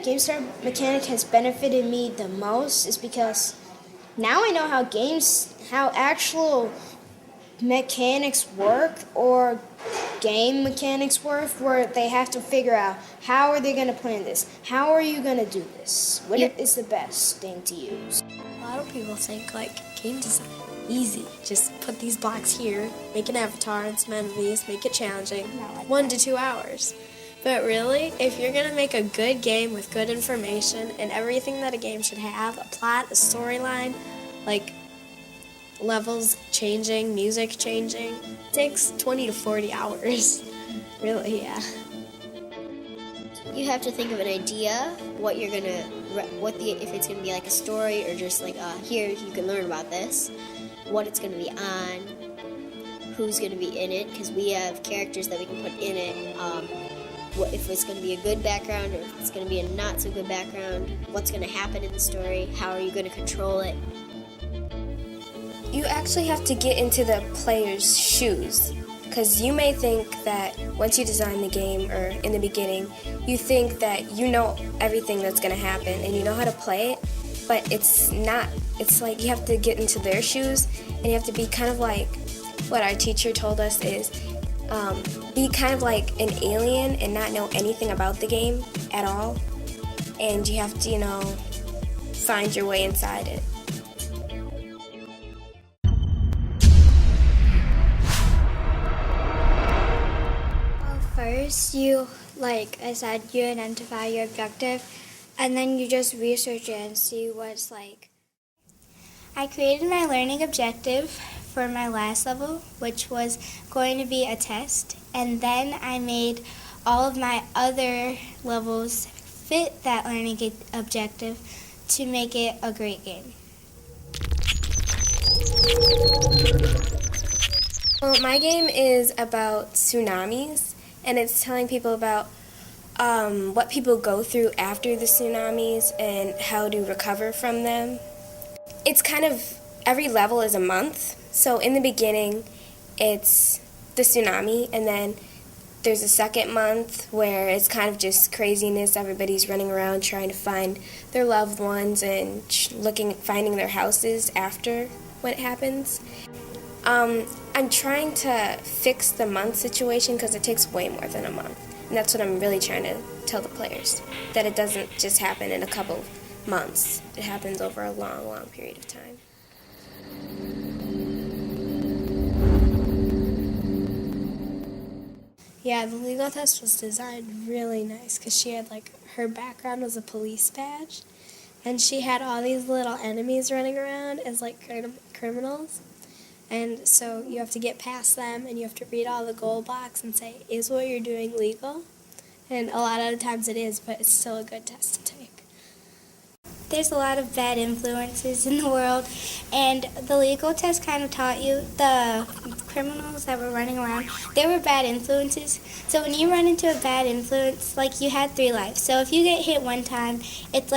that GameStar mechanic has benefited me the most is because now I know how actual mechanics work, or game mechanics work, where they have to figure out how are they going to plan this? How are you going to do this? What is the best thing to use? A lot of people think game design, easy. Just put these blocks here, make an avatar and some enemies, make it challenging, 1 to 2 hours. But really, if you're going to make a good game with good information and everything that a game should have, a plot, a storyline, levels changing, music changing, it takes 20 to 40 hours. Really, yeah. You have to think of an idea, what you're gonna, if it's gonna be a story or just here you can learn about this, what it's gonna be on, who's gonna be in it, because we have characters that we can put in it. If it's gonna be a good background or if it's gonna be a not so good background, what's gonna happen in the story, how are you gonna control it. You actually have to get into the player's shoes, because you may think that once you design the game, or in the beginning, you think that you know everything that's going to happen and you know how to play it, but it's not. It's you have to get into their shoes, and you have to be kind of what our teacher told us is, be kind of like an alien and not know anything about the game at all, and you have to, find your way inside it. First, you, like I said, you identify your objective, and then you just research it and see what it's like. I created my learning objective for my last level, which was going to be a test, and then I made all of my other levels fit that learning objective to make it a great game. Well, my game is about tsunamis, and it's telling people about what people go through after the tsunamis and how to recover from them. It's kind of, every level is a month. So in the beginning, it's the tsunami, and then there's a second month where it's kind of just craziness. Everybody's running around trying to find their loved ones and finding their houses after what happens. I'm trying to fix the month situation because it takes way more than a month. And that's what I'm really trying to tell the players, that it doesn't just happen in a couple months. It happens over a long, long period of time. Yeah, the legal test was designed really nice because she had her background was a police badge, and she had all these little enemies running around as criminals. And so you have to get past them, and you have to read all the goal blocks and say, is what you're doing legal? And a lot of the times it is, but it's still a good test to take. There's a lot of bad influences in the world, and the legal test kind of taught you the criminals that were running around, they were bad influences. So when you run into a bad influence, you had 3 lives. So if you get hit one time, it's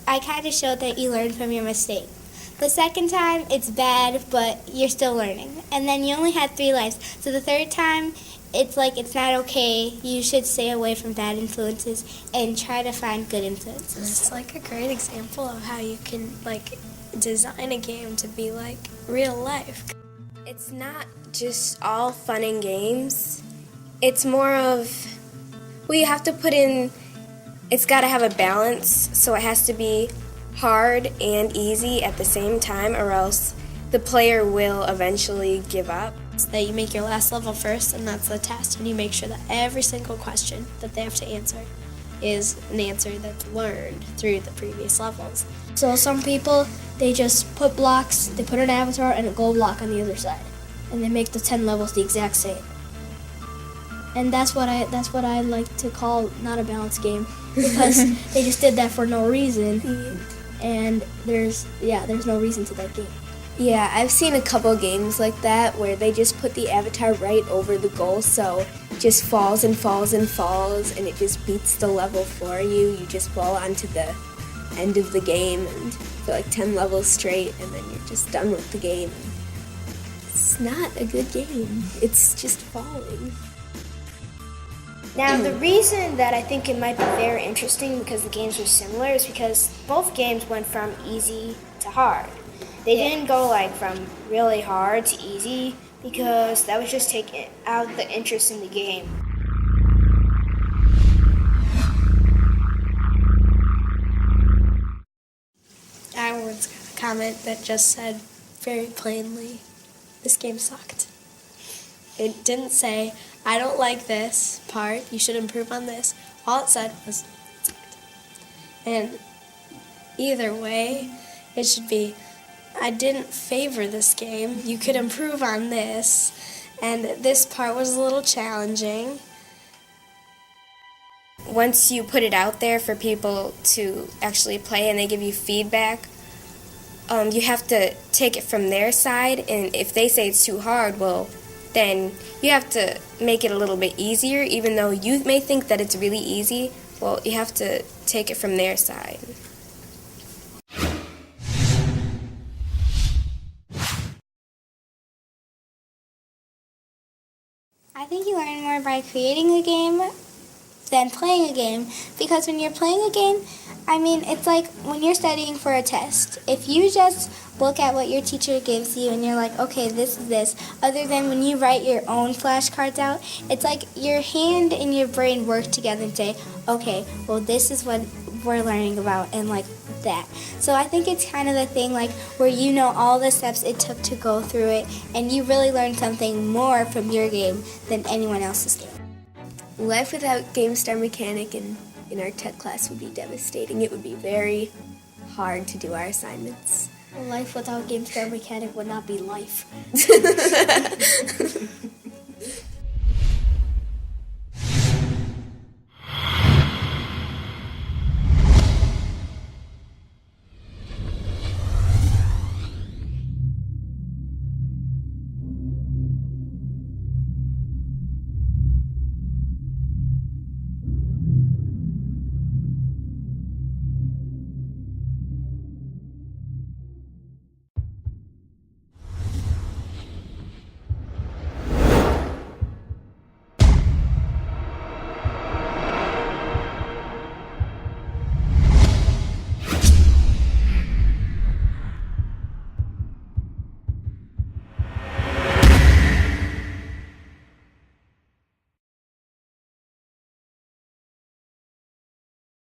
I kind of showed that you learned from your mistake. The second time, it's bad, but you're still learning. And then you only had 3 lives. So the third time, it's it's not okay. You should stay away from bad influences and try to find good influences. It's a great example of how you can design a game to be real life. It's not just all fun and games. It's more of, you have to put in, it's got to have a balance, so it has to be hard and easy at the same time, or else the player will eventually give up. So that you make your last level first, and that's the test, and you make sure that every single question that they have to answer is an answer that's learned through the previous levels. So some people, they just put blocks, they put an avatar and a gold block on the other side, and they make the 10 levels the exact same. And that's what I like to call not a balanced game, because they just did that for no reason, and there's no reason to that game. Yeah, I've seen a couple games like that where they just put the avatar right over the goal, so it just falls and falls and falls, and it just beats the level for you. You just fall onto the end of the game and for 10 levels straight, and then you're just done with the game. It's not a good game. It's just falling. Now, the reason that I think it might be very interesting because the games are similar is because both games went from easy to hard. They didn't go like from really hard to easy because that was just taking out the interest in the game. I once got a comment that just said very plainly, this game sucked. It didn't say, I don't like this part, you should improve on this. All it said was, it sucked. And either way, it should be, I didn't favor this game, you could improve on this, and this part was a little challenging. Once you put it out there for people to actually play and they give you feedback, you have to take it from their side, and if they say it's too hard, well, then you have to make it a little bit easier, even though you may think that it's really easy. Well, you have to take it from their side. I think you learn more by creating a game than playing a game, because when you're playing a game, I mean, it's like when you're studying for a test. If you just look at what your teacher gives you and you're like, okay, this is this, other than when you write your own flashcards out, it's like your hand and your brain work together and say, okay, well, this is what we're learning about, and like that. So I think it's kind of the thing like where you know all the steps it took to go through it, and you really learn something more from your game than anyone else's game. Life without GameStar Mechanic in our tech class would be devastating. It would be very hard to do our assignments. Life without GameStar Mechanic would not be life.